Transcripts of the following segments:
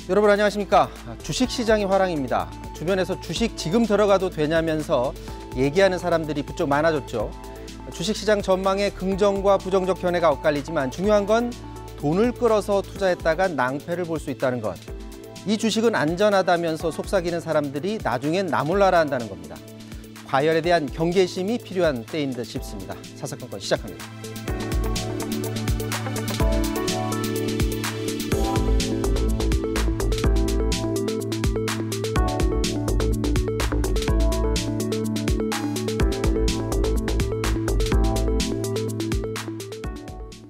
여러분 안녕하십니까? 주식시장의 화랑입니다. 주변에서 주식 지금 들어가도 되냐면서 얘기하는 사람들이 부쩍 많아졌죠. 주식시장 전망에 긍정과 부정적 견해가 엇갈리지만 중요한 건 돈을 끌어서 투자했다가 낭패를 볼 수 있다는 것. 이 주식은 안전하다면서 속삭이는 사람들이 나중엔 나 몰라라 한다는 겁니다. 과열에 대한 경계심이 필요한 때인 듯 싶습니다. 사사건건 시작합니다.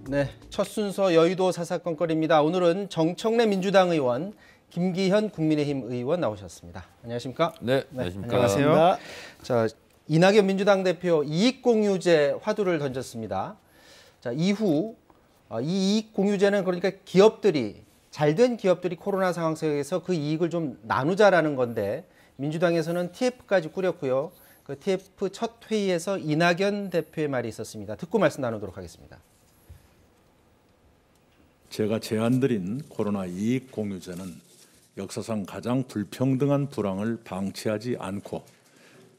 네, 첫 순서 여의도 사사건건입니다. 오늘은 정청래 민주당 의원, 김기현 국민의힘 의원 나오셨습니다. 안녕하십니까? 네, 안녕하십니까? 안녕하세요. 자, 이낙연 민주당 대표 이익공유제 화두를 던졌습니다. 자, 이후 이 이익공유제는 그러니까 기업들이 잘된 기업들이 코로나 상황 속에서 그 이익을 좀 나누자라는 건데 민주당에서는 TF까지 꾸렸고요. 그 TF 첫 회의에서 이낙연 대표의 말이 있었습니다. 듣고 말씀 나누도록 하겠습니다. 제가 제안드린 코로나 이익 공유제는 역사상 가장 불평등한 불황을 방치하지 않고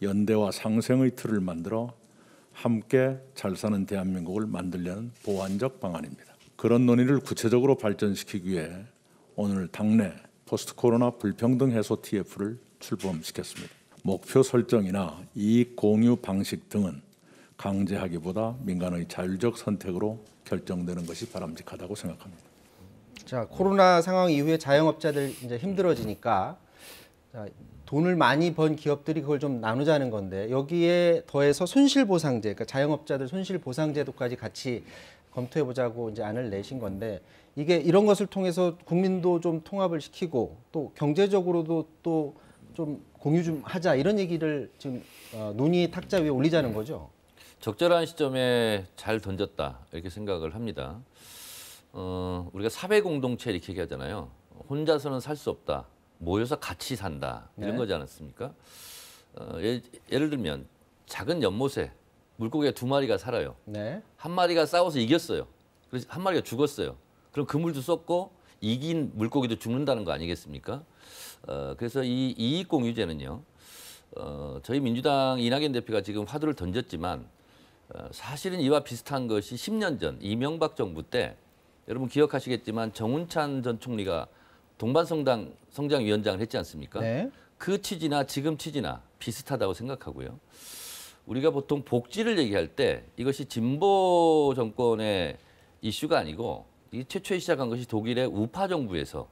연대와 상생의 틀을 만들어 함께 잘 사는 대한민국을 만들려는 보완적 방안입니다. 그런 논의를 구체적으로 발전시키기 위해 오늘 당내 포스트 코로나 불평등 해소 TF를 출범시켰습니다. 목표 설정이나 이익 공유 방식 등은 강제하기보다 민간의 자율적 선택으로 결정되는 것이 바람직하다고 생각합니다. 자, 코로나 상황 이후에 자영업자들 이제 힘들어지니까 돈을 많이 번 기업들이 그걸 좀 나누자는 건데 여기에 더해서 손실보상제, 그러니까 자영업자들 손실보상제도까지 같이 검토해 보자고 이제 안을 내신 건데 이게 이런 것을 통해서 국민도 좀 통합을 시키고 또 경제적으로도 또 좀 공유 좀 하자 이런 얘기를 지금 논의 탁자 위에 올리자는 거죠. 적절한 시점에 잘 던졌다 이렇게 생각을 합니다. 우리가 사회 공동체 이렇게 얘기하잖아요. 혼자서는 살 수 없다. 모여서 같이 산다. 이런 네. 거지 않았습니까? 예를 들면 작은 연못에 물고기가 두 마리가 살아요. 네. 한 마리가 싸워서 이겼어요. 그래서 한 마리가 죽었어요. 그럼 그물도 쏟고 이긴 물고기도 죽는다는 거 아니겠습니까? 그래서 이 이익공유제는요. 저희 민주당 이낙연 대표가 지금 화두를 던졌지만 사실은 이와 비슷한 것이 10년 전 이명박 정부 때 여러분 기억하시겠지만 정운찬 전 총리가 동반성장위원장을 했지 않습니까? 네. 그 취지나 지금 취지나 비슷하다고 생각하고요. 우리가 보통 복지를 얘기할 때 이것이 진보 정권의 이슈가 아니고 이 최초에 시작한 것이 독일의 우파 정부에서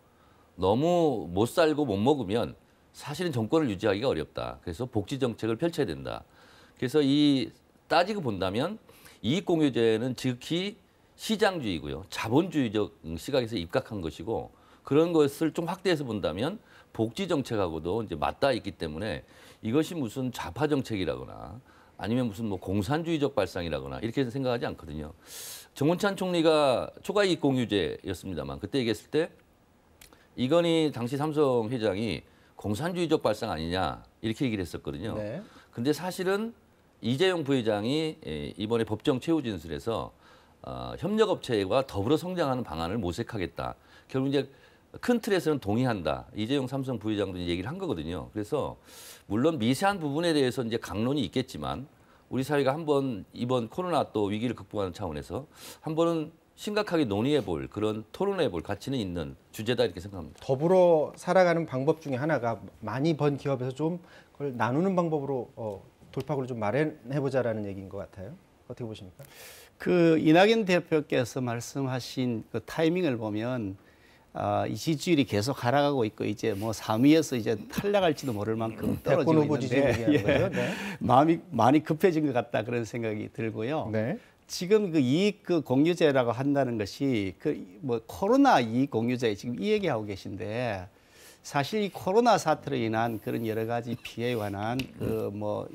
너무 못 살고 못 먹으면 사실은 정권을 유지하기가 어렵다. 그래서 복지 정책을 펼쳐야 된다. 그래서 이 따지고 본다면 이익공유제는 즉히 시장주의고요. 자본주의적 시각에서 입각한 것이고 그런 것을 좀 확대해서 본다면 복지 정책하고도 이제 맞닿아 있기 때문에 이것이 무슨 좌파 정책이라거나 아니면 무슨 뭐 공산주의적 발상이라거나 이렇게 생각하지 않거든요. 정운찬 총리가 초과이익공유제였습니다만 그때 얘기했을 때 이건희 당시 삼성 회장이 공산주의적 발상 아니냐 이렇게 얘기를 했었거든요. 네. 근데 사실은 이재용 부회장이 이번에 법정 최후 진술에서 협력업체와 더불어 성장하는 방안을 모색하겠다. 결국 이제 큰 틀에서는 동의한다. 이재용 삼성 부회장도 얘기를 한 거거든요. 그래서 물론 미세한 부분에 대해서 이제 강론이 있겠지만 우리 사회가 한번 이번 코로나 또 위기를 극복하는 차원에서 한번은 심각하게 논의해볼 그런 토론해볼 가치는 있는 주제다 이렇게 생각합니다. 더불어 살아가는 방법 중에 하나가 많이 번 기업에서 좀 그걸 나누는 방법으로 돌파구를 좀 마련해보자라는 얘기인 것 같아요. 어떻게 보십니까? 그 이낙연 대표께서 말씀하신 그 타이밍을 보면 이 지지율이 계속 하락하고 있고 이제 뭐 3위에서 이제 탈락할지도 모를 만큼 떨어지고 있는데 거죠? 네. 마음이 많이 급해진 것 같다 그런 생각이 들고요. 네. 지금 그 이익 그 공유제라고 한다는 것이 그 뭐 코로나 이익 공유제 지금 이 얘기하고 계신데 사실 이 코로나 사태로 인한 그런 여러 가지 피해에 관한 그 뭐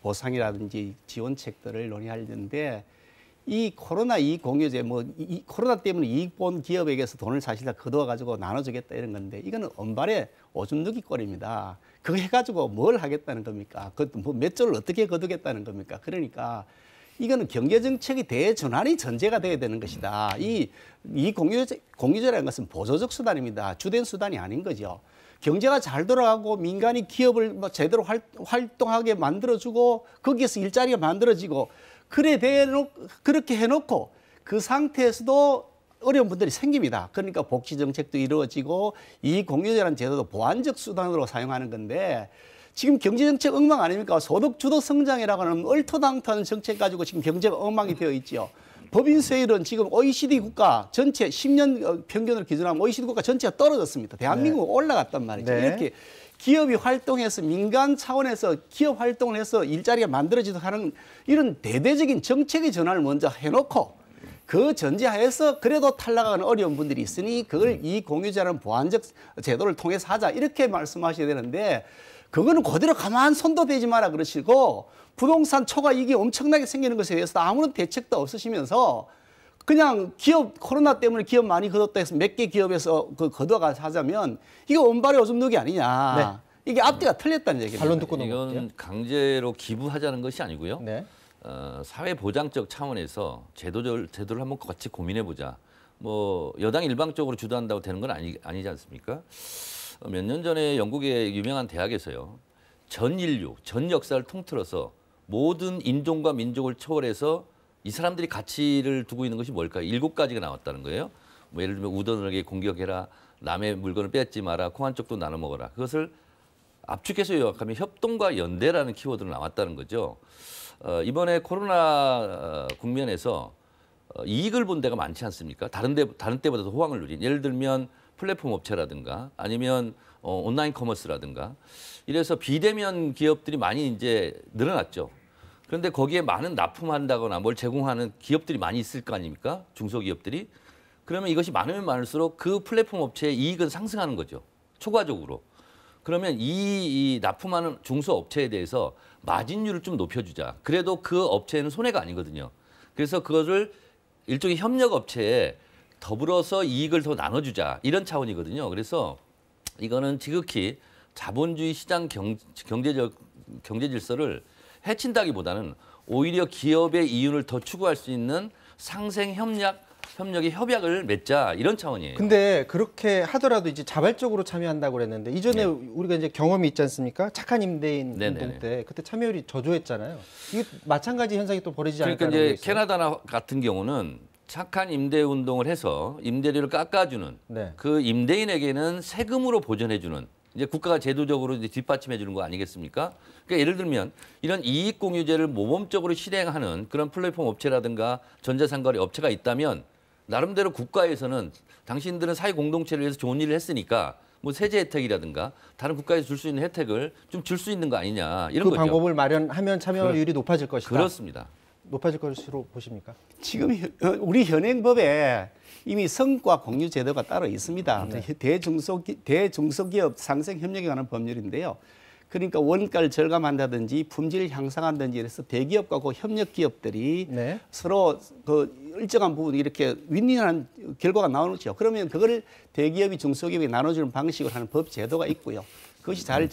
보상이라든지 지원책들을 논의하려는데 이 코로나 이익 공유제 뭐 이 코로나 때문에 이익 본 기업에게서 돈을 사실 다 거둬 가지고 나눠주겠다 이런 건데 이거는 언발의 오줌 누기 꼴입니다. 그거 해가지고 뭘 하겠다는 겁니까? 그것도 뭐 몇 조를 어떻게 거두겠다는 겁니까? 그러니까 이거는 경제 정책의 대전환이 전제가 돼야 되는 것이다. 이 공유제라는 것은 보조적 수단입니다. 주된 수단이 아닌 거죠. 경제가 잘 돌아가고 민간이 기업을 뭐 제대로 활동하게 만들어주고 거기에서 일자리가 만들어지고 그렇게 해놓고 그 상태에서도 어려운 분들이 생깁니다. 그러니까 복지 정책도 이루어지고 이 공유제라는 제도도 보완적 수단으로 사용하는 건데 지금 경제정책 엉망 아닙니까? 소득 주도 성장이라고 하는 얼토당토하는 정책 가지고 지금 경제가 엉망이 되어 있죠. 법인 세율은 지금 OECD 국가 전체 10년 평균을 기준하면 OECD 국가 전체가 떨어졌습니다. 대한민국은 올라갔단 말이죠. 네. 이렇게 기업이 활동해서 민간 차원에서 기업 활동을 해서 일자리가 만들어지도록 하는 이런 대대적인 정책의 전환을 먼저 해놓고 그 전제하에서 그래도 탈락하는 어려운 분들이 있으니 그걸 이 공유제라는 보완적 제도를 통해서 하자 이렇게 말씀하셔야 되는데 그거는 그대로 가만 손도 대지 마라 그러시고 부동산 초과 이익이 엄청나게 생기는 것에 대해서 아무런 대책도 없으시면서 그냥 기업 코로나 때문에 기업 많이 거뒀다 해서 몇 개 기업에서 그 거둬가서 하자면 이거 온발의 오줌 누기 아니냐. 네. 이게 앞뒤가 틀렸다는 얘기입니다. 반론 듣고 넘어갈게요. 이건 강제로 기부하자는 것이 아니고요. 네. 사회보장적 차원에서 제도를 한번 같이 고민해보자. 뭐 여당 일방적으로 주도한다고 되는 건 아니지 않습니까? 몇 년 전에 영국의 유명한 대학에서요. 전 인류, 전 역사를 통틀어서 모든 인종과 민족을 초월해서 이 사람들이 가치를 두고 있는 것이 뭘까요? 7가지가 나왔다는 거예요. 뭐 예를 들면 우던에게 공격해라, 남의 물건을 뺏지 마라, 코 한 쪽도 나눠 먹어라. 그것을 압축해서 요약하면 협동과 연대라는 키워드로 나왔다는 거죠. 이번에 코로나 국면에서 이익을 본 데가 많지 않습니까? 다른 때보다도 호황을 누린. 예를 들면 플랫폼 업체라든가 아니면 온라인 커머스라든가 이래서 비대면 기업들이 많이 이제 늘어났죠. 그런데 거기에 많은 납품한다거나 뭘 제공하는 기업들이 많이 있을 거 아닙니까? 중소기업들이. 그러면 이것이 많으면 많을수록 그 플랫폼 업체의 이익은 상승하는 거죠. 초과적으로. 그러면 이 납품하는 중소업체에 대해서 마진율을 좀 높여주자. 그래도 그 업체는 손해가 아니거든요. 그래서 그것을 일종의 협력업체에 더불어서 이익을 더 나눠주자. 이런 차원이거든요. 그래서 이거는 지극히 자본주의 시장 경제 질서를 해친다기보다는 오히려 기업의 이윤을 더 추구할 수 있는 상생 협력의 협약을 맺자 이런 차원이에요. 근데 그렇게 하더라도 이제 자발적으로 참여한다고 그랬는데 이전에 우리가 이제 경험이 있지 않습니까? 착한 임대인 운동 때 그때 참여율이 저조했잖아요. 이게 마찬가지 현상이 또 벌어지지 않을까? 그러니까 이제 캐나다 같은 경우는 착한 임대 운동을 해서 임대료를 깎아주는 그 임대인에게는 세금으로 보전해주는 이제 국가가 제도적으로 이제 뒷받침해 주는 거 아니겠습니까? 그러니까 예를 들면 이런 이익 공유제를 모범적으로 실행하는 그런 플랫폼 업체라든가 전자상거래 업체가 있다면 나름대로 국가에서는 당신들은 사회 공동체를 위해서 좋은 일을 했으니까 뭐 세제 혜택이라든가 다른 국가에서 줄 수 있는 혜택을 좀 줄 수 있는 거 아니냐 이런 거죠. 그 방법을 마련하면 참여율이 높아질 것이다. 그렇습니다. 높아질 것으로 보십니까? 지금 우리 현행법에 이미 성과 공유 제도가 따로 있습니다. 대중소기업 상생 협력에 관한 법률인데요. 그러니까 원가를 절감한다든지 품질을 향상한다든지 이래서 대기업과 그 협력 기업들이 서로 그 일정한 부분 이렇게 윈윈한 결과가 나오죠. 그러면 그거를 대기업이 중소기업이 나눠주는 방식으로 하는 법 제도가 있고요. 그것이 잘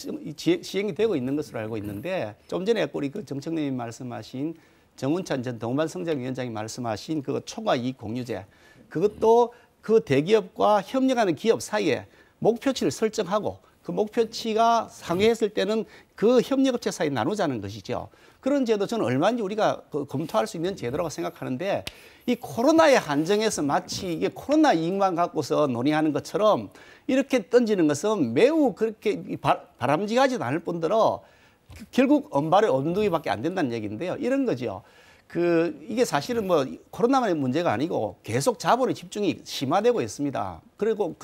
시행이 되고 있는 것으로 알고 있는데 좀 전에 우리 그 정청래님 말씀하신 정운찬 전 동반성장위원장이 말씀하신 그 초과 이익 공유제 그것도 그 대기업과 협력하는 기업 사이에 목표치를 설정하고 그 목표치가 상회했을 때는 그 협력업체 사이에 나누자는 것이죠. 그런 제도 저는 얼마든지 우리가 검토할 수 있는 제도라고 생각하는데 이 코로나에 한정해서 마치 이게 코로나 이익만 갖고서 논의하는 것처럼 이렇게 던지는 것은 매우 그렇게 바람직하지도 않을 뿐더러 결국 언발의 언두기밖에 안 된다는 얘기인데요. 이런 거죠. 이게 사실은 뭐 코로나만의 문제가 아니고 계속 자본의 집중이 심화되고 있습니다. 그리고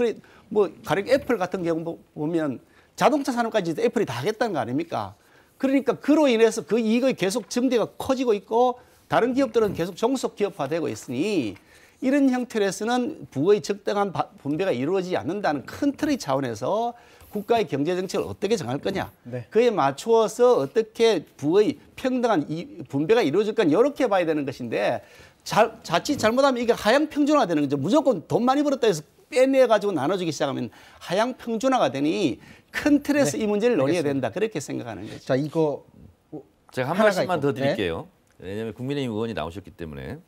뭐 가령 애플 같은 경우 보면 자동차 산업까지 애플이 다 하겠다는 거 아닙니까? 그러니까 그로 인해서 그 이익의 계속 증대가 커지고 있고 다른 기업들은 계속 종속 기업화되고 있으니 이런 형태로서는 부의 적당한 분배가 이루어지지 않는다는 큰 틀의 차원에서 국가의 경제 정책을 어떻게 정할 거냐. 그에 맞추어서 어떻게 부의 평등한 분배가 이루어질 거냐. 이렇게 봐야 되는 것인데 자칫 잘못하면 이게 하향 평준화가 되는 거죠. 무조건 돈 많이 벌었다 해서 빼내가지고 나눠주기 시작하면 하향 평준화가 되니 큰 틀에서 이 문제를 논의해야 된다. 그렇게 생각하는 거죠. 자, 이거 제가 한 말씀만 더 드릴게요. 왜냐하면 국민의힘 의원이 나오셨기 때문에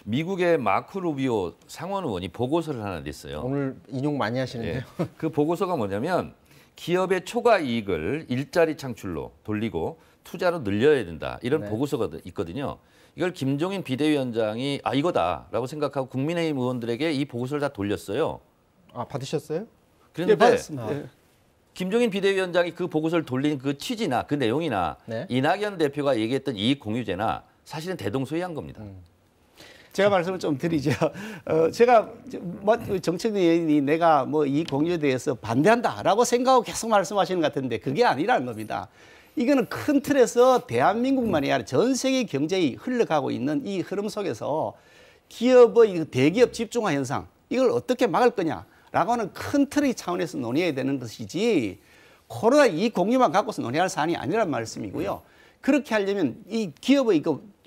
미국의 마크 루비오 상원 의원이 보고서를 하나 냈어요. 오늘 인용 많이 하시는데요. 예. 그 보고서가 뭐냐면 기업의 초과 이익을 일자리 창출로 돌리고 투자로 늘려야 된다. 이런 네. 보고서가 있거든요. 이걸 김종인 비대위원장이 이거다라고 생각하고 국민의힘 의원들에게 이 보고서를 다 돌렸어요. 아, 받으셨어요? 예, 그런데 받았습니다. 예. 김종인 비대위원장이 그 보고서를 돌린 그 취지나 그 내용이나 네. 이낙연 대표가 얘기했던 이익 공유제나 사실은 대동소이한 겁니다. 제가 말씀을 좀 드리죠. 제가 정책위원이 내가 뭐 이 공유에 대해서 반대한다라고 생각하고 계속 말씀하시는 것 같은데 그게 아니라는 겁니다. 이거는 큰 틀에서 대한민국만이 아니라 전 세계 경제에 흘러가고 있는 이 흐름 속에서 기업의 대기업 집중화 현상 이걸 어떻게 막을 거냐라고 하는 큰 틀의 차원에서 논의해야 되는 것이지 코로나 이 공유만 갖고서 논의할 사안이 아니란 말씀이고요. 그렇게 하려면 이 기업의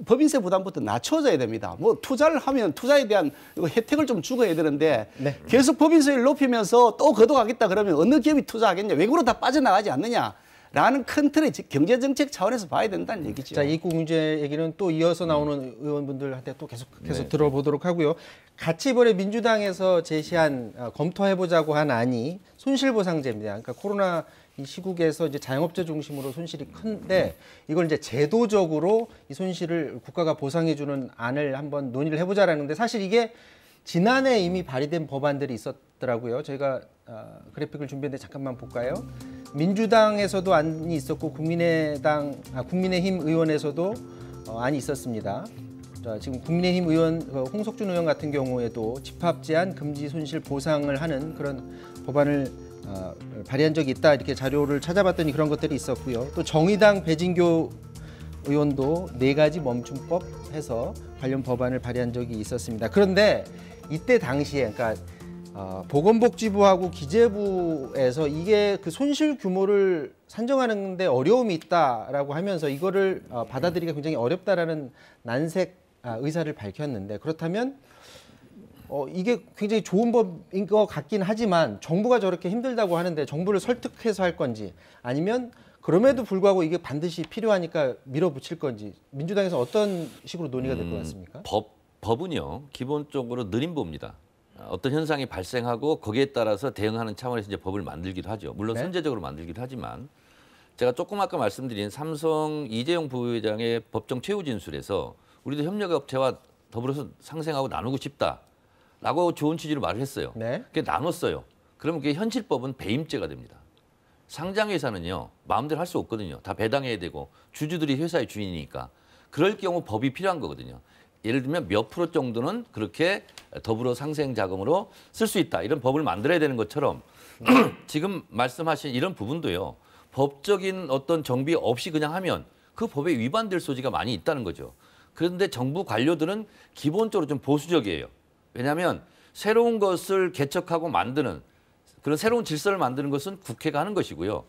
법인세 부담부터 낮춰져야 됩니다. 뭐 투자를 하면 투자에 대한 혜택을 좀 주고 해야 되는데 네. 계속 법인세를 높이면서 또 걷어가겠다 그러면 어느 기업이 투자하겠냐? 외국으로 다 빠져나가지 않느냐? 라는 큰 틀의 경제정책 차원에서 봐야 된다는 얘기죠. 자, 이익공유제 얘기는 또 이어서 나오는 의원분들한테 또 계속해서 네. 들어보도록 하고요. 같이 이번에 민주당에서 제시한 검토해보자고 한 안이 손실보상제입니다. 그러니까 코로나 이 시국에서 이제 자영업자 중심으로 손실이 큰데 이걸 이제 제도적으로 이 손실을 국가가 보상해주는 안을 한번 논의를 해보자라는데 사실 이게 지난해 이미 발의된 법안들이 있었더라고요. 저희가 그래픽을 준비했는데 잠깐만 볼까요? 민주당에서도 안이 있었고 국민의힘 의원에서도 안이 있었습니다. 자, 지금 국민의힘 의원 홍석준 의원 같은 경우에도 집합 제한 금지 손실 보상을 하는 그런 법안을 발의한 적이 있다 이렇게 자료를 찾아봤더니 그런 것들이 있었고요. 또 정의당 배진교 의원도 4가지 멈춤법 해서 관련 법안을 발의한 적이 있었습니다. 그런데 이때 당시에 그러니까 보건복지부하고 기재부에서 이게 그 손실 규모를 산정하는데 어려움이 있다라고 하면서 이거를 받아들이기가 굉장히 어렵다라는 난색 의사를 밝혔는데 그렇다면 이게 굉장히 좋은 법인 것 같긴 하지만 정부가 저렇게 힘들다고 하는데 정부를 설득해서 할 건지 아니면 그럼에도 불구하고 이게 반드시 필요하니까 밀어붙일 건지 민주당에서 어떤 식으로 논의가 될 것 같습니까? 법은요 기본적으로 느린 법입니다. 어떤 현상이 발생하고 거기에 따라서 대응하는 차원에서 이제 법을 만들기도 하죠. 물론 네. 선제적으로 만들기도 하지만 제가 조금 아까 말씀드린 삼성 이재용 부회장의 법정 최후 진술에서 우리도 협력업체와 더불어서 상생하고 나누고 싶다라고 좋은 취지로 말을 했어요. 네. 그게 나눴어요. 그러면 그게 현실법은 배임죄가 됩니다. 상장회사는요 마음대로 할 수 없거든요. 다 배당해야 되고 주주들이 회사의 주인이니까 그럴 경우 법이 필요한 거거든요. 예를 들면 몇 프로 정도는 그렇게 더불어 상생 자금으로 쓸 수 있다. 이런 법을 만들어야 되는 것처럼 지금 말씀하신 이런 부분도요. 법적인 어떤 정비 없이 그냥 하면 그 법에 위반될 소지가 많이 있다는 거죠. 그런데 정부 관료들은 기본적으로 좀 보수적이에요. 왜냐하면 새로운 것을 개척하고 만드는 그런 새로운 질서를 만드는 것은 국회가 하는 것이고요.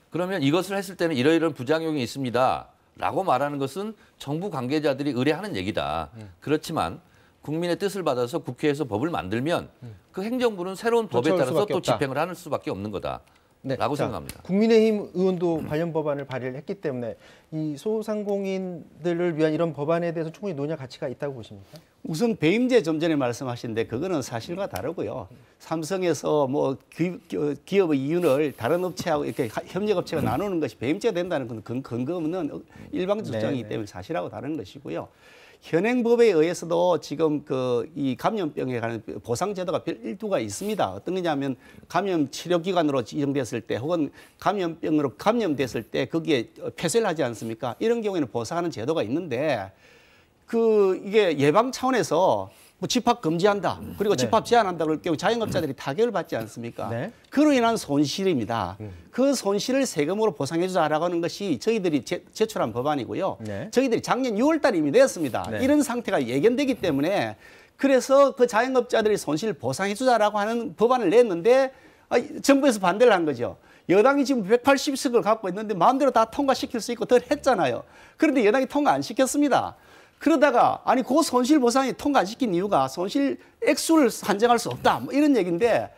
그러면 이것을 했을 때는 이러이러한 부작용이 있습니다. 라고 말하는 것은 정부 관계자들이 의뢰하는 얘기다. 그렇지만 국민의 뜻을 받아서 국회에서 법을 만들면 그 행정부는 새로운 법에 쫓아올 따라서 수밖에 또 없다. 집행을 하는 수밖에 없는 거다라고 생각합니다. 국민의힘 의원도 관련 법안을 발의를 했기 때문에 이 소상공인들을 위한 이런 법안에 대해서 충분히 논의할 가치가 있다고 보십니까? 우선 배임제 좀 전에 말씀하신데 그거는 사실과 다르고요. 삼성에서 뭐 기업의 이윤을 다른 업체하고 이렇게 협력업체가 나누는 것이 배임죄가 된다는 건 근거 없는 일방적 주장이기 때문에 사실하고 다른 것이고요. 현행법에 의해서도 지금 이 감염병에 관한 보상제도가 일부가 있습니다. 어떤 거냐면 감염 치료기관으로 지정됐을 때 혹은 감염병으로 감염됐을 때 거기에 폐쇄를 하지 않습니까? 이런 경우에는 보상하는 제도가 있는데 이게 예방 차원에서 뭐 집합 금지한다. 그리고 집합 제한한다 그럴 경우 자영업자들이 타격을 받지 않습니까? 네. 그로 인한 손실입니다. 그 손실을 세금으로 보상해 주자라고 하는 것이 저희들이 제출한 법안이고요. 네. 저희들이 작년 6월 달에 이미 냈습니다. 네. 이런 상태가 예견되기 때문에 그래서 그 자영업자들이 손실을 보상해 주자라고 하는 법안을 냈는데 정부에서 반대를 한 거죠. 여당이 지금 180석을 갖고 있는데 마음대로 다 통과시킬 수 있고 더 했잖아요. 그런데 여당이 통과 안 시켰습니다. 그러다가 아니 그 손실 보상이 통과 안 시킨 이유가 손실 액수를 산정할 수 없다 뭐 이런 얘기인데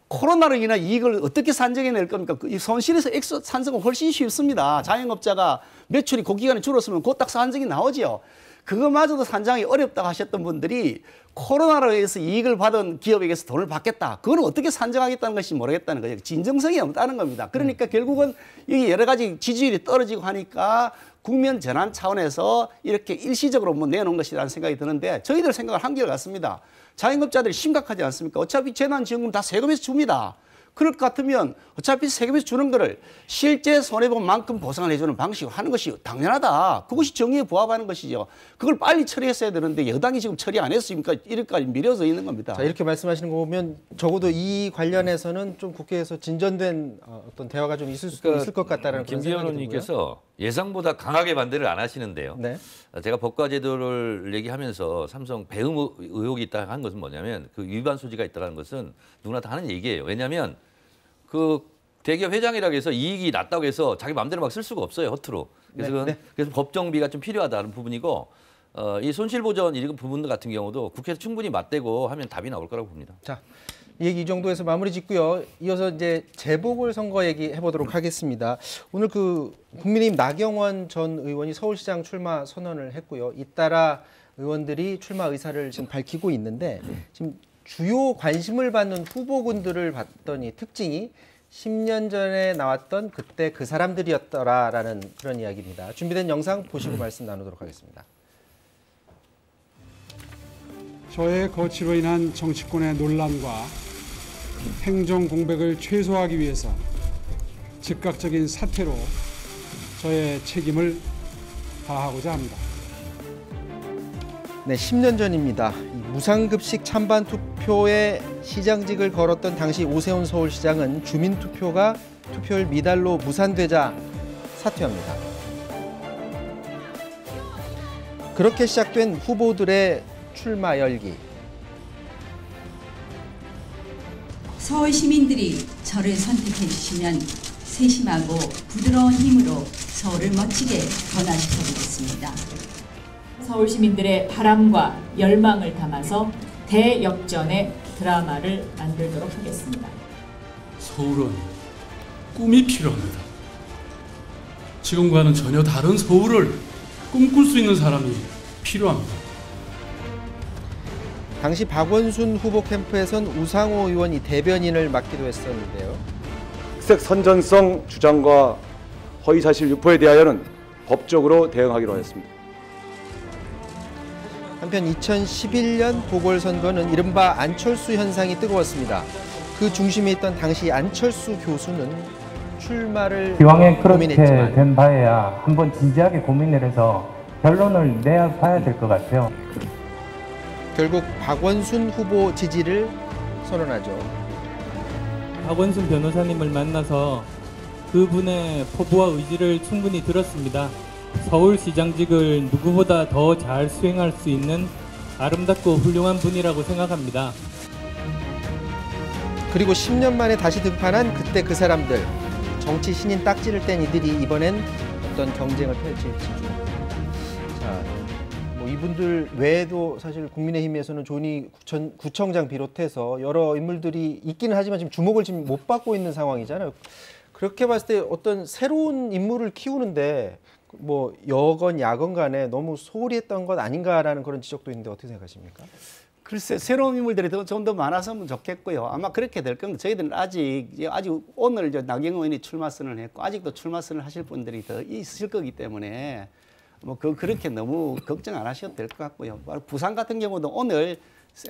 코로나로 인한 이익을 어떻게 산정해낼 겁니까? 이 손실에서 액수 산정은 훨씬 쉽습니다. 자영업자가 매출이 그 기간에 줄었으면 그 딱 산정이 나오죠. 그거마저도 산정이 어렵다고 하셨던 분들이 코로나로 인해서 이익을 받은 기업에게서 돈을 받겠다. 그건 어떻게 산정하겠다는 것이 모르겠다는 거죠. 진정성이 없다는 겁니다. 그러니까 결국은 이게 여러 가지 지지율이 떨어지고 하니까 국면 전환 차원에서 이렇게 일시적으로 뭐 내놓은 것이라는 생각이 드는데 저희들 생각을 한결 같습니다. 자영업자들이 심각하지 않습니까? 어차피 재난지원금 다 세금에서 줍니다. 그럴 것 같으면 어차피 세금에서 주는 거를 실제 손해본 만큼 보상을 해주는 방식으로 하는 것이 당연하다. 그것이 정의에 부합하는 것이죠. 그걸 빨리 처리했어야 되는데 여당이 지금 처리 안 했으니까 이렇게까지 미뤄져 있는 겁니다. 자, 이렇게 말씀하시는 거 보면 적어도 이 관련해서는 좀 국회에서 진전된 어떤 대화가 좀 있을 수도 있을 것 같다는 그런 생각이 들고요. 김기현님께서 예상보다 강하게 반대를 안 하시는데요. 네. 제가 법과 제도를 얘기하면서 삼성 배임 의혹이 있다 한 것은 뭐냐면 그 위반 소지가 있다는 것은 누구나 다 하는 얘기예요. 왜냐하면 그 대기업 회장이라고 해서 이익이 낮다고 해서 자기 마음대로 막 쓸 수가 없어요. 허투루. 그래서 그래서 법 정비가 좀 필요하다는 부분이고 이 손실보전 이런 부분 같은 경우도 국회에서 충분히 맞대고 하면 답이 나올 거라고 봅니다. 자, 이 얘기 이 정도에서 마무리 짓고요. 이어서 이제 재보궐선거 얘기해 보도록 하겠습니다. 오늘 그 국민의힘 나경원 전 의원이 서울시장 출마 선언을 했고요. 잇따라 의원들이 출마 의사를 지금 밝히고 있는데 지금 주요 관심을 받는 후보군들을 봤더니 특징이 10년 전에 나왔던 그때 그 사람들이었더라라는 그런 이야기입니다. 준비된 영상 보시고 말씀 나누도록 하겠습니다. 저의 거취로 인한 정치권의 논란과 행정 공백을 최소화하기 위해서 즉각적인 사퇴로 저의 책임을 다하고자 합니다. 네, 10년 전입니다. 이 무상급식 찬반 투표에 시장직을 걸었던 당시 오세훈 서울시장은 주민투표가 투표율 미달로 무산되자 사퇴합니다. 그렇게 시작된 후보들의 출마 열기. 서울 시민들이 저를 선택해 주시면 세심하고 부드러운 힘으로 서울을 멋지게 변화시켜 보겠습니다. 서울 시민들의 바람과 열망을 담아서 대역전의 드라마를 만들도록 하겠습니다. 서울은 꿈이 필요합니다. 지금과는 전혀 다른 서울을 꿈꿀 수 있는 사람이 필요합니다. 당시 박원순 후보 캠프에선 우상호 의원이 대변인을 맡기도 했었는데요. 흑색 선전성 주장과 허위사실 유포에 대하여는 법적으로 대응하기로 하였습니다. 한편 2011년 보궐선거는 이른바 안철수 현상이 뜨거웠습니다. 그 중심에 있던 당시 안철수 교수는 출마를 기왕에 그렇게 고민했지만 된 바에야 한번 진지하게 고민을 해서 결론을 내봐야 될 것 같아요. 결국 박원순 후보 지지를 선언하죠. 박원순 변호사님을 만나서 그분의 포부와 의지를 충분히 들었습니다. 서울시장직을 누구보다 더 잘 수행할 수 있는 아름답고 훌륭한 분이라고 생각합니다. 그리고 10년 만에 다시 등판한 그때 그 사람들. 정치 신인 딱지를 뗀 이들이 이번엔 어떤 경쟁을 펼칠지. 자, 뭐 이분들 외에도 사실 국민의힘에서는 존희 구청장 비롯해서 여러 인물들이 있기는 하지만 지금 주목을 지금 못 받고 있는 상황이잖아요. 그렇게 봤을 때 어떤 새로운 인물을 키우는데 뭐 여건 야건 간에 너무 소홀히 했던 것 아닌가라는 그런 지적도 있는데 어떻게 생각하십니까? 글쎄 새로운 인물들이 좀 더 많았으면 좋겠고요. 아마 그렇게 될 겁니다. 저희들은 아직 오늘 나경원 의원이 출마 선언을 했고 아직도 출마 선언을 하실 분들이 더 있을 거기 때문에 뭐 그렇게 너무 걱정 안 하셔도 될 것 같고요. 부산 같은 경우도 오늘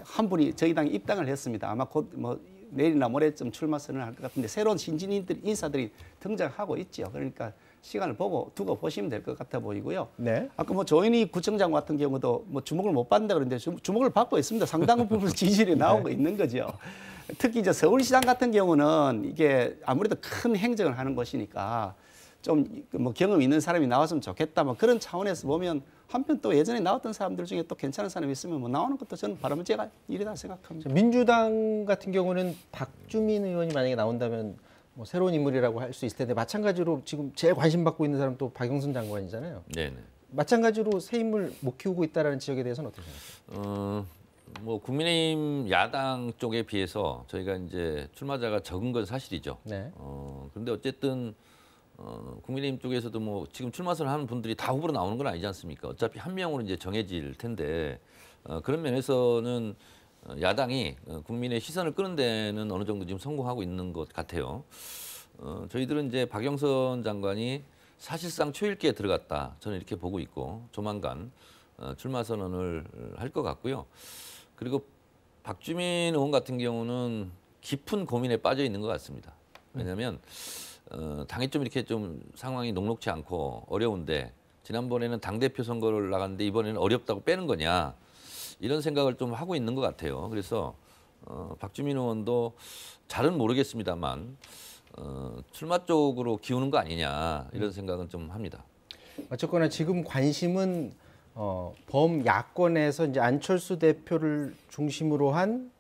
한 분이 저희 당에 입당을 했습니다. 아마 곧 뭐 내일이나 모레쯤 출마 선언을 할 것 같은데 새로운 신진 인사들이 등장하고 있죠. 그러니까 시간을 두고 보시면 될 것 같아 보이고요. 네. 아까 뭐 조현희 구청장 같은 경우도 뭐 주목을 못 받는다 그러는데 주목을 받고 있습니다. 상당 부분 지지율이 나오고 있는 거죠. 특히 이제 서울시장 같은 경우는 이게 아무래도 큰 행정을 하는 곳이니까 좀 뭐 경험 있는 사람이 나왔으면 좋겠다. 뭐 그런 차원에서 보면 한편 또 예전에 나왔던 사람들 중에 또 괜찮은 사람이 있으면 뭐 나오는 것도 저는 바람직한 일이다 생각합니다. 민주당 같은 경우는 박주민 의원이 만약에 나온다면 뭐 새로운 인물이라고 할 수 있을 텐데 마찬가지로 지금 제일 관심 받고 있는 사람 또 박영선 장관이잖아요. 네. 마찬가지로 새 인물 못 키우고 있다라는 지적에 대해서는 어떻게 생각하세요? 뭐 국민의힘 야당 쪽에 비해서 저희가 이제 출마자가 적은 건 사실이죠. 네. 그런데 어쨌든 국민의힘 쪽에서도 뭐 지금 출마 선언하는 분들이 다 후보로 나오는 건 아니지 않습니까? 어차피 한 명으로 이제 정해질 텐데 그런 면에서는 야당이 국민의 시선을 끄는 데는 어느 정도 지금 성공하고 있는 것 같아요. 저희들은 이제 박영선 장관이 사실상 초읽기에 들어갔다. 저는 이렇게 보고 있고 조만간 출마 선언을 할 것 같고요. 그리고 박주민 의원 같은 경우는 깊은 고민에 빠져 있는 것 같습니다. 왜냐하면 당이 좀 이렇게 좀 상황이 녹록지 않고 어려운데 지난번에는 당대표 선거를 나갔는데 이번에는 어렵다고 빼는 거냐 이런 생각을 좀 하고 있는 것 같아요. 그래서 박주민 의원도 잘은 모르겠습니다만 출마 쪽으로 기우는 거 아니냐 이런 생각은 좀 합니다. 어쨌거나 지금 관심은 범야권에서 이제 안철수 대표를 중심으로 한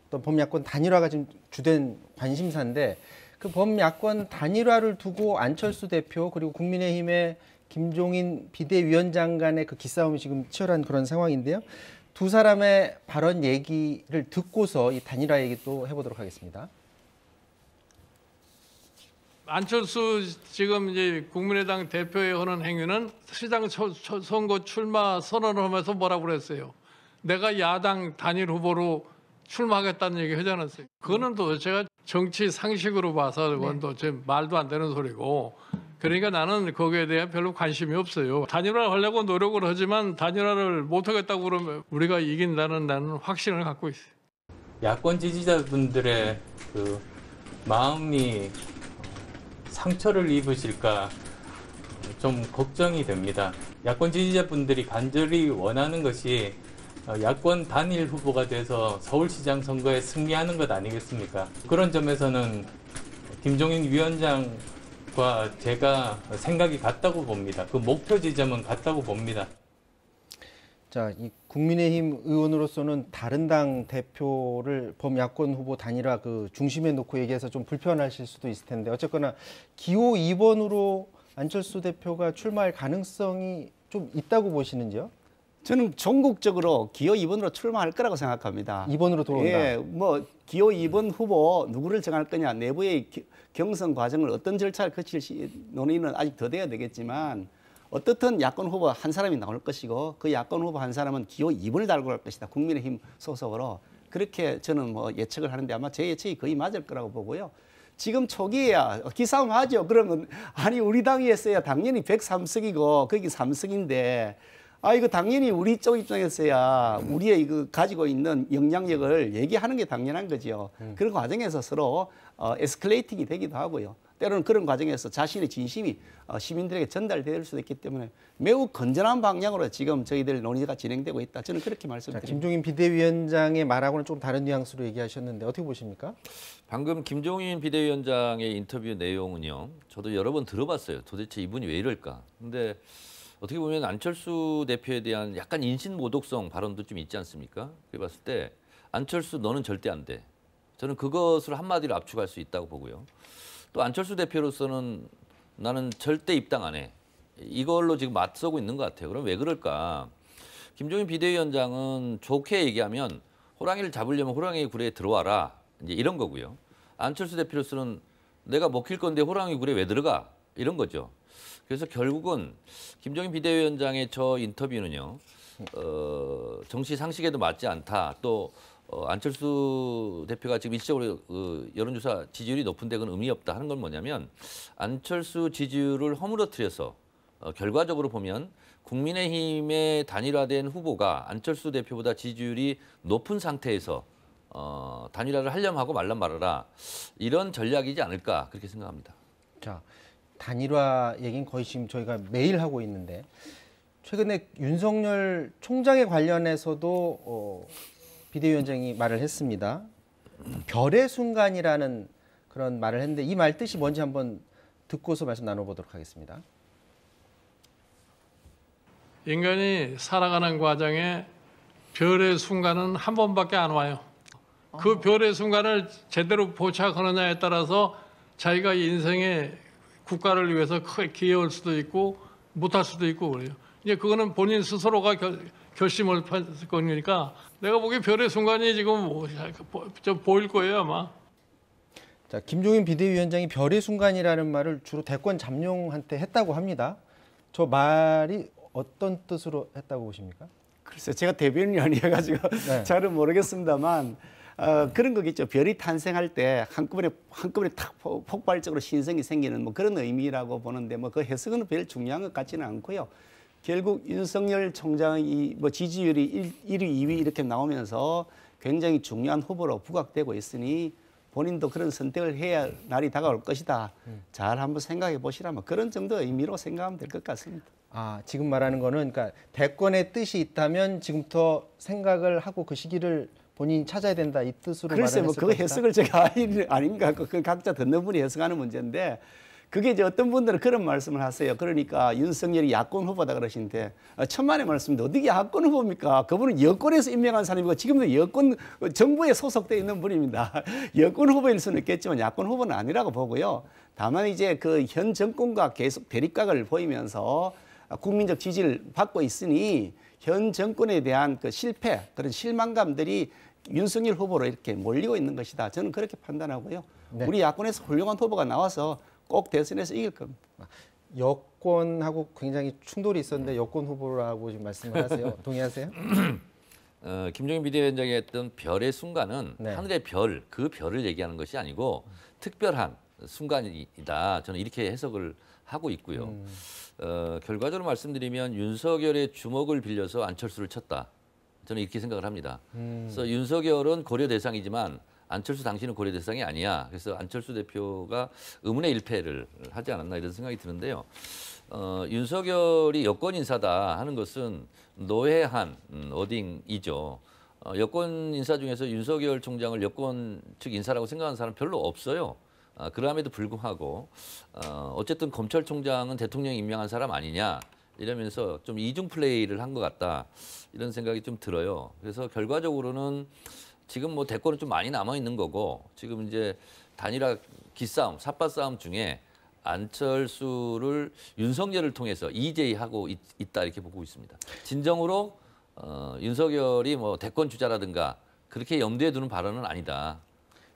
또 범야권 단일화가 지금 주된 관심사인데 그 범야권 단일화를 두고 안철수 대표 그리고 국민의힘의 김종인 비대위원장 간의 그 기싸움이 지금 치열한 그런 상황인데요. 두 사람의 발언 얘기를 듣고서 이 단일화 얘기 또 해보도록 하겠습니다. 안철수 지금 이제 국민의당 대표의 하는 행위는 시장 선거 출마 선언을 하면서 뭐라고 그랬어요? 내가 야당 단일 후보로 출마하겠다는 얘기 하지 않았어요? 그거는 도대체가 정치 상식으로 봐서 그건 또 말도 안 되는 소리고 그러니까 나는 거기에 대해 별로 관심이 없어요. 단일화를 하려고 노력을 하지만 단일화를 못하겠다고 그러면 우리가 이긴다는 나는 확신을 갖고 있어요. 야권 지지자분들의 그 마음이 상처를 입으실까 좀 걱정이 됩니다. 야권 지지자분들이 간절히 원하는 것이 야권 단일 후보가 돼서 서울시장 선거에 승리하는 것 아니겠습니까? 그런 점에서는 김종인 위원장과 제가 생각이 같다고 봅니다. 그 목표 지점은 같다고 봅니다. 자, 이 국민의힘 의원으로서는 다른 당 대표를 범야권 후보 단일화 그 중심에 놓고 얘기해서 좀 불편하실 수도 있을 텐데 어쨌거나 기호 2번으로 안철수 대표가 출마할 가능성이 좀 있다고 보시는지요? 저는 전국적으로 기호 2번으로 출마할 거라고 생각합니다. 2번으로 들어온다. 예, 뭐 기호 2번 후보 누구를 정할 거냐 내부의 경선 과정을 어떤 절차를 거칠지 논의는 아직 더 돼야 되겠지만 어떻든 야권 후보 한 사람이 나올 것이고 그 야권 후보 한 사람은 기호 2번을 달고 갈 것이다. 국민의힘 소속으로. 그렇게 저는 뭐 예측을 하는데 아마 제 예측이 거의 맞을 거라고 보고요. 지금 초기에야 기싸움 하죠. 그러면 아니 우리 당이 했어야 당연히 103석이고 거기 3석인데 이거 당연히 우리 쪽 입장에서야 우리의 이거 가지고 있는 영향력을 얘기하는 게 당연한 거죠. 그런 과정에서 서로 에스컬레이팅이 되기도 하고요. 때로는 그런 과정에서 자신의 진심이 시민들에게 전달될 수도 있기 때문에 매우 건전한 방향으로 지금 저희들 논의가 진행되고 있다. 저는 그렇게 말씀드립니다. 김종인 비대위원장의 말하고는 좀 다른 뉘앙스로 얘기하셨는데 어떻게 보십니까? 방금 김종인 비대위원장의 인터뷰 내용은요. 저도 여러 번 들어봤어요. 도대체 이분이 왜 이럴까? 근데 어떻게 보면 안철수 대표에 대한 약간 인신모독성 발언도 좀 있지 않습니까? 그래 봤을 때 안철수 너는 절대 안 돼. 저는 그것을 한마디로 압축할 수 있다고 보고요. 또 안철수 대표로서는 나는 절대 입당 안 해. 이걸로 지금 맞서고 있는 것 같아요. 그럼 왜 그럴까? 김종인 비대위원장은 좋게 얘기하면 호랑이를 잡으려면 호랑이 굴에 들어와라. 이제 이런 거고요. 안철수 대표로서는 내가 먹힐 건데 호랑이 굴에 왜 들어가? 이런 거죠. 그래서 결국은 김종인 비대위원장의 저 인터뷰는요. 정치 상식에도 맞지 않다. 또 안철수 대표가 지금 일시적으로 여론조사 지지율이 높은데 그건 의미 없다 하는 건 뭐냐면 안철수 지지율을 허물어뜨려서 결과적으로 보면 국민의힘의 단일화된 후보가 안철수 대표보다 지지율이 높은 상태에서 단일화를 하려면 하고 말란 말아라 이런 전략이지 않을까 그렇게 생각합니다. 자, 단일화 얘기는 거의 지금 저희가 매일 하고 있는데 최근에 윤석열 총장에 관련해서도 비대위원장이 말을 했습니다. 별의 순간이라는 그런 말을 했는데 이 말 뜻이 뭔지 한번 듣고서 말씀 나눠보도록 하겠습니다. 인간이 살아가는 과정에 별의 순간은 한 번밖에 안 와요. 그 별의 순간을 제대로 포착하느냐에 따라서 자기가 인생에 국가를 위해서 크게 기여할 수도 있고 못할 수도 있고 그래요. 이제 그거는 본인 스스로가 결심을 할 거니까 내가 보기에 별의 순간이 지금 좀 보일 거예요 아마. 자, 김종인 비대위원장이 별의 순간이라는 말을 주로 대권 잠룡한테 했다고 합니다. 저 말이 어떤 뜻으로 했다고 보십니까? 글쎄 제가 대변인이 아니어가지고 네. 잘은 모르겠습니다만 그런 거겠죠. 별이 탄생할 때 한꺼번에 탁 폭발적으로 신성이 생기는 뭐 그런 의미라고 보는데 뭐 그 해석은 별 중요한 것 같지는 않고요. 결국 윤석열 총장이 뭐 지지율이 1위, 2위 이렇게 나오면서 굉장히 중요한 후보로 부각되고 있으니 본인도 그런 선택을 해야 날이 다가올 것이다. 잘 한번 생각해 보시라면 그런 정도 의미로 생각하면 될 것 같습니다. 아, 지금 말하는 거는 그러니까 대권의 뜻이 있다면 지금부터 생각을 하고 그 시기를 본인이 찾아야 된다 이 뜻으로 글쎄 뭐 말했을 그 것이다. 해석을 제가 아닌가 그 각자 듣는 분이 해석하는 문제인데 그게 이제 어떤 분들은 그런 말씀을 하세요. 그러니까 윤석열이 야권 후보다 그러시는데 천만의 말씀인데 어떻게 야권 후보입니까? 그분은 여권에서 임명한 사람이고 지금도 여권 정부에 소속돼 있는 분입니다. 여권 후보일 수는 있겠지만 야권 후보는 아니라고 보고요. 다만 이제 그 현 정권과 계속 대립각을 보이면서 국민적 지지를 받고 있으니 현 정권에 대한 그 실패 그런 실망감들이 윤석열 후보로 이렇게 몰리고 있는 것이다. 저는 그렇게 판단하고요. 네. 우리 야권에서 훌륭한 후보가 나와서 꼭 대선에서 이길 겁니다. 여권하고 굉장히 충돌이 있었는데 여권 후보라고 지금 말씀을 하세요. 동의하세요? 김종인 비대위원장이 했던 별의 순간은 네. 하늘의 별, 그 별을 얘기하는 것이 아니고 특별한 순간이다. 저는 이렇게 해석을 하고 있고요. 결과적으로 말씀드리면 윤석열의 주먹을 빌려서 안철수를 쳤다. 저는 이렇게 생각을 합니다. 그래서 윤석열은 고려 대상이지만 안철수 당신은 고려 대상이 아니야. 그래서 안철수 대표가 의문의 일패를 하지 않았나 이런 생각이 드는데요. 윤석열이 여권 인사다 하는 것은 노회한 어딩이죠. 여권 인사 중에서 윤석열 총장을 여권 측 인사라고 생각하는 사람 별로 없어요. 그럼에도 불구하고 어쨌든 검찰총장은 대통령이 임명한 사람 아니냐 이러면서 좀 이중 플레이를 한 것 같다 이런 생각이 좀 들어요. 그래서 결과적으로는 지금 뭐 대권은 좀 많이 남아 있는 거고 지금 이제 단일화 기싸움, 삿바싸움 중에 안철수를 윤석열을 통해서 EJ하고 있다 이렇게 보고 있습니다. 진정으로 윤석열이 뭐 대권 주자라든가 그렇게 염두에 두는 발언은 아니다라고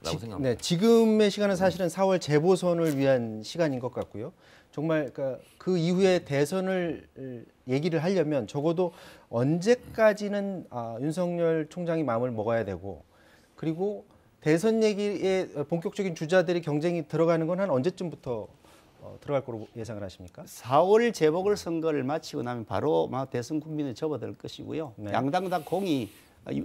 생각합니다. 네, 지금의 시간은 사실은 4월 재보선을 위한 시간인 것 같고요. 정말 그러니까 그 이후에 대선을 얘기를 하려면 적어도 언제까지는 윤석열 총장이 마음을 먹어야 되고 그리고 대선 얘기에 본격적인 주자들이 경쟁이 들어가는 건 한 언제쯤부터 들어갈 거로 예상을 하십니까? 4월 재보궐선거를 마치고 나면 바로 대선 국민에 접어들 것이고요. 네. 양당 다 공이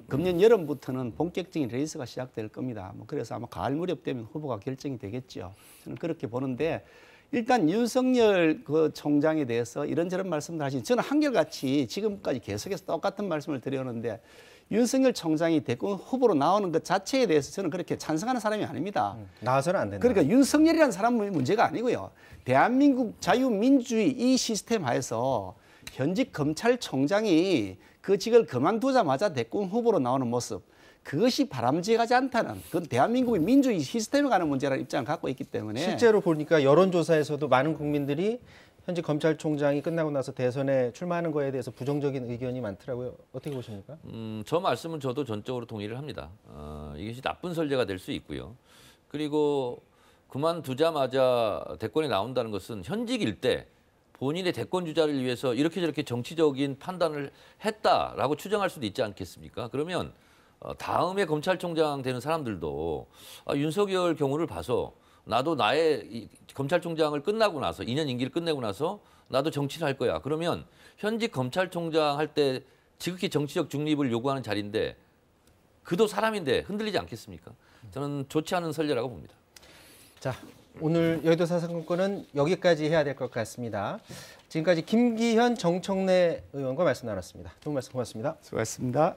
금년 여름부터는 본격적인 레이스가 시작될 겁니다. 그래서 아마 가을 무렵 되면 후보가 결정이 되겠죠. 저는 그렇게 보는데 일단 윤석열 그 총장에 대해서 이런저런 말씀들 하신 저는 한결같이 지금까지 계속해서 똑같은 말씀을 드려오는데 윤석열 총장이 대권 후보로 나오는 것 자체에 대해서 저는 그렇게 찬성하는 사람이 아닙니다. 나와서는 안 된다. 그러니까 윤석열이라는 사람은 문제가 아니고요. 대한민국 자유민주주의 이 시스템 하에서 현직 검찰총장이 그 직을 그만두자마자 대권 후보로 나오는 모습 그것이 바람직하지 않다는 그건 대한민국의 민주주의 시스템에 관한 문제라는 입장을 갖고 있기 때문에 실제로 보니까 여론조사에서도 많은 국민들이 현재 검찰총장이 끝나고 나서 대선에 출마하는 거에 대해서 부정적인 의견이 많더라고요. 어떻게 보십니까? 저 말씀은 저도 전적으로 동의를 합니다. 이것이 나쁜 선례가 될 수 있고요. 그리고 그만두자마자 대권에 나온다는 것은 현직일 때 본인의 대권 주자를 위해서 이렇게 저렇게 정치적인 판단을 했다라고 추정할 수도 있지 않겠습니까? 그러면 다음에 검찰총장 되는 사람들도 윤석열 경우를 봐서 나도 나의 검찰총장을 끝나고 나서 2년 임기를 끝내고 나서 나도 정치를 할 거야. 그러면 현직 검찰총장 할 때 지극히 정치적 중립을 요구하는 자리인데 그도 사람인데 흔들리지 않겠습니까? 저는 좋지 않은 선례라고 봅니다. 자, 오늘 여의도 사사건건은 여기까지 해야 될 것 같습니다. 지금까지 김기현 정청래 의원과 말씀 나눴습니다. 좋은 말씀 고맙습니다. 수고하셨습니다.